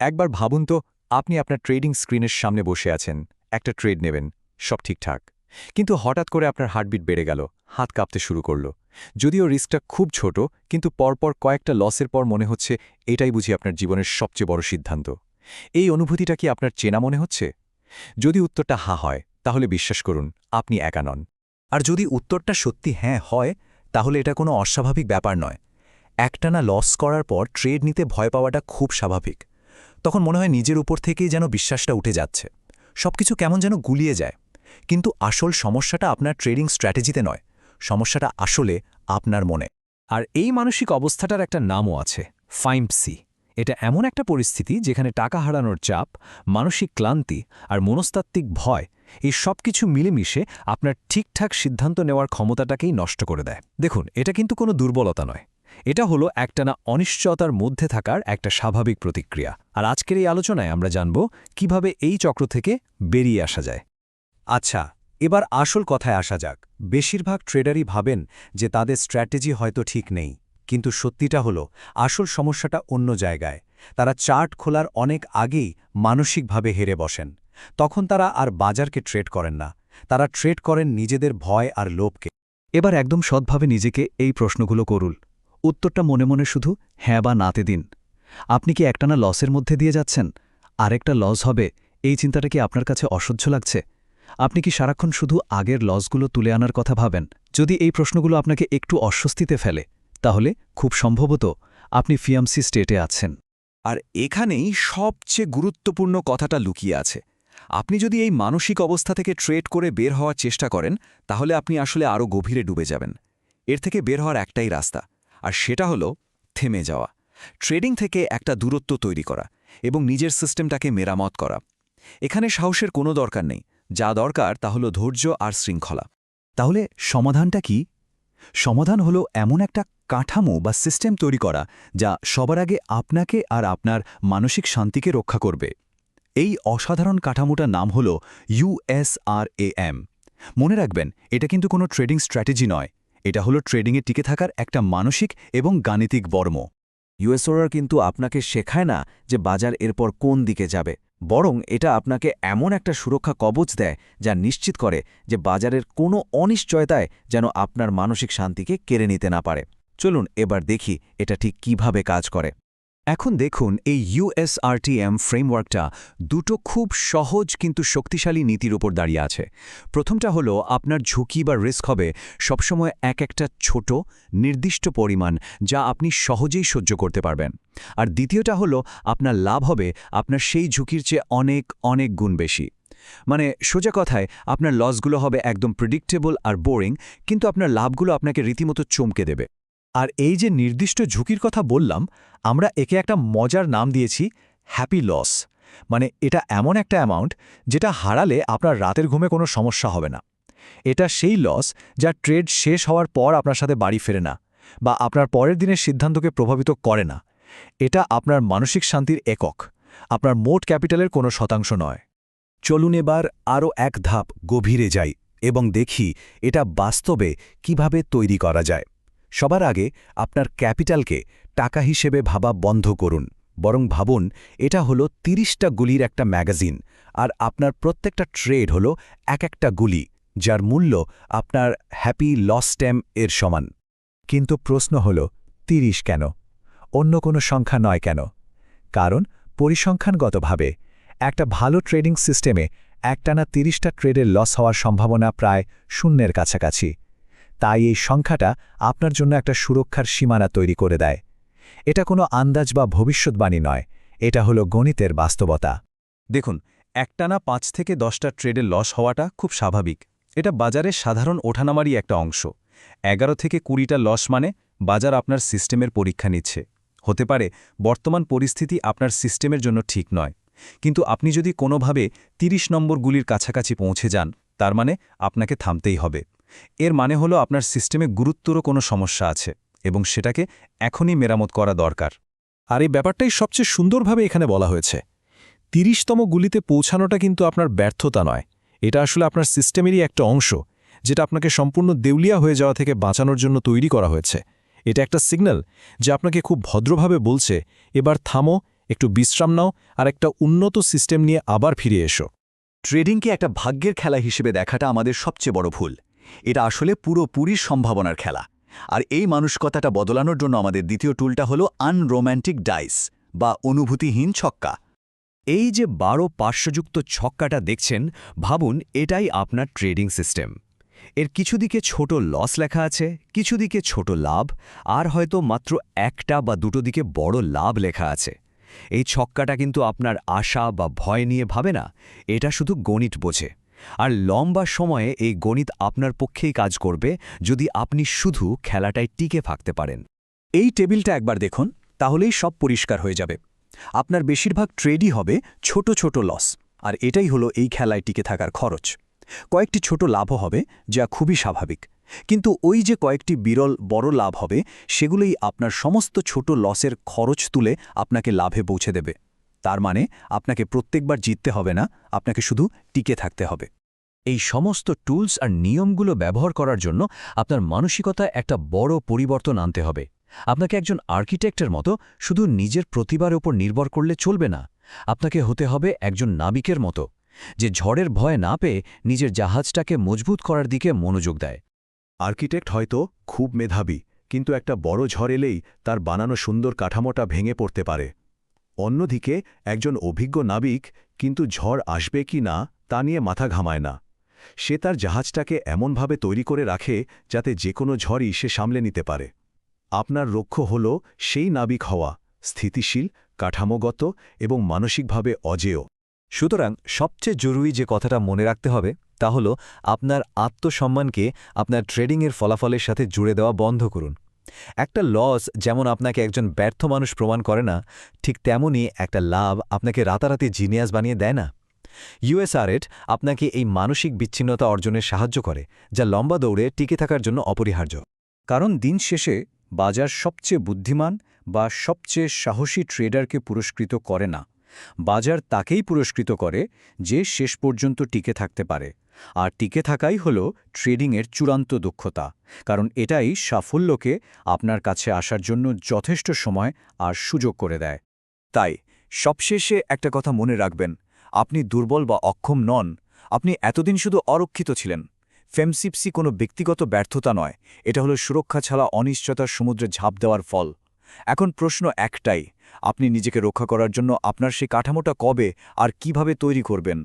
একবার ভাবুন তো, আপনি আপনার ট্রেডিং স্ক্রিনের সামনে বসে আছেন, একটা ট্রেড নেবেন, সব ঠিকঠাক। কিন্তু হঠাৎ করে আপনার হার্টবিট বেড়ে গেল, হাত কাঁপতে শুরু করল। যদিও রিস্কটা খুব ছোট, কিন্তু পরপর কয়েকটা লসের পর মনে হচ্ছে এটাই বুঝি আপনার জীবনের সবচেয়ে বড় সিদ্ধান্ত। এই অনুভূতিটা কি আপনার চেনা মনে হচ্ছে? যদি উত্তরটা হা হয়, তাহলে বিশ্বাস করুন, আপনি একা নন। আর যদি উত্তরটা সত্যি হ্যাঁ হয়, তাহলে এটা কোনো অস্বাভাবিক ব্যাপার নয়। একটানা লস করার পর ট্রেড নিতে ভয় পাওয়াটা খুব স্বাভাবিক। তখন মনে হয় নিজের উপর থেকেই যেন বিশ্বাসটা উঠে যাচ্ছে, সবকিছু কেমন যেন গুলিয়ে যায়। কিন্তু আসল সমস্যাটা আপনার ট্রেডিং স্ট্র্যাটেজিতে নয়, সমস্যাটা আসলে আপনার মনে। আর এই মানসিক অবস্থাটার একটা নামও আছে, ফাইম্পসি। এটা এমন একটা পরিস্থিতি যেখানে টাকা হারানোর চাপ, মানসিক ক্লান্তি আর মনস্তাত্ত্বিক ভয়, এই সব কিছু মিলেমিশে আপনার ঠিকঠাক সিদ্ধান্ত নেওয়ার ক্ষমতাটাকেই নষ্ট করে দেয়। দেখুন, এটা কিন্তু কোনো দুর্বলতা নয়, এটা হলো একটানা অনিশ্চয়তার মধ্যে থাকার একটা স্বাভাবিক প্রতিক্রিয়া। আর আজকের এই আলোচনায় আমরা জানব কিভাবে এই চক্র থেকে বেরিয়ে আসা যায়। আচ্ছা, এবার আসল কথায় আসা যাক। বেশিরভাগ ট্রেডারই ভাবেন যে তাদের স্ট্র্যাটেজি হয়তো ঠিক নেই, কিন্তু সত্যিটা হলো আসল সমস্যাটা অন্য জায়গায়। তারা চার্ট খোলার অনেক আগেই মানসিকভাবে হেরে বসেন। তখন তারা আর বাজারকে ট্রেড করেন না, তারা ট্রেড করেন নিজেদের ভয় আর লোভকে। এবার একদম সৎভাবে নিজেকে এই প্রশ্নগুলো করুন। উত্তরটা মনে মনে শুধু হ্যাঁ বা নাতে দিন। আপনি কি একটানা লসের মধ্যে দিয়ে যাচ্ছেন? আরেকটা লস হবে, এই চিন্তাটা কি আপনার কাছে অসহ্য লাগছে? আপনি কি সারাক্ষণ শুধু আগের লসগুলো তুলে আনার কথা ভাবেন? যদি এই প্রশ্নগুলো আপনাকে একটু অস্বস্তিতে ফেলে, তাহলে খুব সম্ভবত আপনি ফিয়ামসি স্টেটে আছেন। আর এখানেই সবচেয়ে গুরুত্বপূর্ণ কথাটা লুকিয়ে আছে। আপনি যদি এই মানসিক অবস্থা থেকে ট্রেড করে বের হওয়ার চেষ্টা করেন, তাহলে আপনি আসলে আরও গভীরে ডুবে যাবেন। এর থেকে বের হওয়ার একটাই রাস্তা, আর সেটা হলো থেমে যাওয়া, ট্রেডিং থেকে একটা দূরত্ব তৈরি করা এবং নিজের সিস্টেমটাকে মেরামত করা। এখানে সাহসের কোনো দরকার নেই, যা দরকার তা হলো ধৈর্য আর শৃঙ্খলা। তাহলে সমাধানটা কি? সমাধান হলো এমন একটা কাঠামো বা সিস্টেম তৈরি করা যা সবার আগে আপনাকে আর আপনার মানসিক শান্তিকে রক্ষা করবে। এই অসাধারণ কাঠামোটার নাম হল USRAM। মনে রাখবেন, এটা কিন্তু কোনো ট্রেডিং স্ট্র্যাটেজি নয়, এটা হলো ট্রেডিংয়ে টিকে থাকার একটা মানসিক এবং গাণিতিক বর্ম। ইউএসওআর কিন্তু আপনাকে শেখায় না যে বাজার এরপর কোন দিকে যাবে, বরং এটা আপনাকে এমন একটা সুরক্ষা কবচ দেয় যা নিশ্চিত করে যে বাজারের কোনো অনিশ্চয়তায় যেন আপনার মানসিক শান্তিকে কেড়ে নিতে না পারে। চলুন এবার দেখি এটা ঠিক কিভাবে কাজ করে। এখন দেখুন, এই USRTM ফ্রেমওয়ার্কটা দুটো খুব সহজ কিন্তু শক্তিশালী নীতির উপর দাঁড়িয়ে আছে। প্রথমটা হলো আপনার ঝুঁকি বা রিস্ক হবে সবসময় একটা ছোট নির্দিষ্ট পরিমাণ যা আপনি সহজেই সহ্য করতে পারবেন। আর দ্বিতীয়টা হলো আপনার লাভ হবে আপনার সেই ঝুঁকির চেয়ে অনেক অনেক গুণ বেশি। মানে সোজা কথায়, আপনার লসগুলো হবে একদম প্রেডিক্টেবল আর বোরিং, কিন্তু আপনার লাভগুলো আপনাকে রীতিমতো চমকে দেবে। আর এই যে নির্দিষ্ট ঝুঁকির কথা বললাম, আমরা একে একটা মজার নাম দিয়েছি হ্যাপি লস। মানে এটা এমন একটা অ্যামাউন্ট যেটা হারালে আপনার রাতের ঘুমে কোনো সমস্যা হবে না। এটা সেই লস যা ট্রেড শেষ হওয়ার পর আপনার সাথে বাড়ি ফেরে না, বা আপনার পরের দিনের সিদ্ধান্তকে প্রভাবিত করে না। এটা আপনার মানসিক শান্তির একক, আপনার মোট ক্যাপিটালের কোনো শতাংশ নয়। চলুন এবার আরও এক ধাপ গভীরে যাই এবং দেখি এটা বাস্তবে কিভাবে তৈরি করা যায়। সবার আগে আপনার ক্যাপিটালকে টাকা হিসেবে ভাবা বন্ধ করুন, বরং ভাবুন এটা হলো ৩০টা গুলির একটা ম্যাগাজিন, আর আপনার প্রত্যেকটা ট্রেড হলো একটা গুলি, যার মূল্য আপনার হ্যাপি লস টাইম এর সমান। কিন্তু প্রশ্ন হল ৩০ কেন? অন্য কোনো সংখ্যা নয় কেন? কারণ পরিসংখ্যানগতভাবে একটা ভালো ট্রেডিং সিস্টেমে একটানা ৩০টা ট্রেডের লস হওয়ার সম্ভাবনা প্রায় শূন্যের কাছাকাছি। তাই এই সংখ্যাটা আপনার জন্য একটা সুরক্ষার সীমানা তৈরি করে দেয়। এটা কোনো আন্দাজ বা ভবিষ্যৎবাণী নয়, এটা হলো গণিতের বাস্তবতা। দেখুন, একটানা ৫ থেকে ১০টা ট্রেডে লস হওয়াটা খুব স্বাভাবিক। এটা বাজারের সাধারণ ওঠানামারই একটা অংশ। ১১ থেকে ২০টা লস মানে বাজার আপনার সিস্টেমের পরীক্ষা নিচ্ছে। হতে পারে বর্তমান পরিস্থিতি আপনার সিস্টেমের জন্য ঠিক নয়, কিন্তু আপনি যদি কোনোভাবে ৩০ নম্বর গুলির কাছাকাছি পৌঁছে যান, তার মানে আপনাকে থামতেই হবে। এর মানে হলো আপনার সিস্টেমে গুরুতর কোনো সমস্যা আছে এবং সেটাকে এখনই মেরামত করা দরকার। আর এই ব্যাপারটাই সবচেয়ে সুন্দরভাবে এখানে বলা হয়েছে। ৩০তম গুলিতে পৌঁছানোটা কিন্তু আপনার ব্যর্থতা নয়, এটা আসলে আপনার সিস্টেমেরই একটা অংশ, যেটা আপনাকে সম্পূর্ণ দেউলিয়া হয়ে যাওয়া থেকে বাঁচানোর জন্য তৈরি করা হয়েছে। এটা একটা সিগন্যাল যা আপনাকে খুব ভদ্রভাবে বলছে, এবার থামো একটু বিশ্রাম নাও আর একটা উন্নত সিস্টেম নিয়ে আবার ফিরে এসো। ট্রেডিংকে একটা ভাগ্যের খেলা হিসেবে দেখাটা আমাদের সবচেয়ে বড় ভুল। এটা আসলে পুরোপুরি সম্ভাবনার খেলা। আর এই মানসিকতাটা বদলানোর জন্য আমাদের দ্বিতীয় টুলটা হলো আনরোম্যান্টিক ডাইস বা অনুভূতিহীন ছক্কা। এই যে 12 পার্শ্বযুক্ত ছক্কাটা দেখছেন, ভাবুন এটাই আপনার ট্রেডিং সিস্টেম। এর কিছু দিকে ছোট লস লেখা আছে, কিছু দিকে ছোট লাভ, আর হয়তো মাত্র একটা বা দুটো দিকে বড় লাভ লেখা আছে। এই ছক্কাটা কিন্তু আপনার আশা বা ভয় নিয়ে ভাবে না, এটা শুধু গণিত বোঝে। আর লম্বা সময়ে এই গণিত আপনার পক্ষেই কাজ করবে যদি আপনি শুধু খেলাটায় টিকে থাকতে পারেন। এই টেবিলটা একবার দেখুন, তাহলেই সব পরিষ্কার হয়ে যাবে। আপনার বেশিরভাগ ট্রেডই হবে ছোট ছোট লস, আর এটাই হলো এই খেলায় টিকে থাকার খরচ। কয়েকটি ছোট লাভও হবে, যা খুবই স্বাভাবিক, কিন্তু ওই যে কয়েকটি বিরল বড় লাভ হবে, সেগুলোই আপনার সমস্ত ছোট লসের খরচ তুলে আপনাকে লাভে পৌঁছে দেবে। তার মানে আপনাকে প্রত্যেকবার জিততে হবে না, আপনাকে শুধু টিকে থাকতে হবে। এই সমস্ত টুলস আর নিয়মগুলো ব্যবহার করার জন্য আপনার মানসিকতায় একটা বড় পরিবর্তন আনতে হবে। আপনাকে একজন আর্কিটেক্টের মতো শুধু নিজের প্রতিভার ওপর নির্ভর করলে চলবে না, আপনাকে হতে হবে একজন নাবিকের মতো, যে ঝড়ের ভয় না পেয়ে নিজের জাহাজটাকে মজবুত করার দিকে মনোযোগ দেয়। আর্কিটেক্ট হয়তো খুব মেধাবী, কিন্তু একটা বড় ঝড় এলেই তার বানানো সুন্দর কাঠামোটা ভেঙে পড়তে পারে। অন্যদিকে একজন অভিজ্ঞ নাবিক কিন্তু ঝড় আসবে কি না তা নিয়ে মাথা ঘামায় না। সে তার জাহাজটাকে এমনভাবে তৈরি করে রাখে যাতে যে কোনো ঝড়ই সে সামলে নিতে পারে। আপনার লক্ষ্য হল সেই নাবিক হওয়া, স্থিতিশীল, কাঠামোগত এবং মানসিকভাবে অজেয়। সুতরাং সবচেয়ে জরুরি যে কথাটা মনে রাখতে হবে তা হল আপনার আত্মসম্মানকে আপনার ট্রেডিংয়ের ফলাফলের সাথে জুড়ে দেওয়া বন্ধ করুন। একটা লস যেমন আপনাকে একজন ব্যর্থ মানুষ প্রমাণ করে না, ঠিক তেমনই একটা লাভ আপনাকে রাতারাতি জিনিয়াস বানিয়ে দেয় না। ইউএসআরএট আপনাকে এই মানসিক বিচ্ছিন্নতা অর্জনে সাহায্য করে, যা লম্বা দৌড়ে টিকে থাকার জন্য অপরিহার্য। কারণ দিন শেষে বাজার সবচেয়ে বুদ্ধিমান বা সবচেয়ে সাহসী ট্রেডারকে পুরস্কৃত করে না, বাজার তাকেই পুরস্কৃত করে যে শেষ পর্যন্ত টিকে থাকতে পারে। আর টিকে থাকাই হল ট্রেডিংয়ের চূড়ান্ত দক্ষতা, কারণ এটাই সাফল্যকে আপনার কাছে আসার জন্য যথেষ্ট সময় আর সুযোগ করে দেয়। তাই সবশেষে একটা কথা মনে রাখবেন, আপনি দুর্বল বা অক্ষম নন, আপনি এতদিন শুধু অরক্ষিত ছিলেন। ফেমসিপসি কোনো ব্যক্তিগত ব্যর্থতা নয়, এটা হলো সুরক্ষা ছাড়া অনিশ্চয়তার সমুদ্রে ঝাঁপ দেওয়ার ফল। এখন প্রশ্ন একটাই, আপনি নিজেকে রক্ষা করার জন্য আপনার সেই কাঠামোটা কবে আর কিভাবে তৈরি করবেন?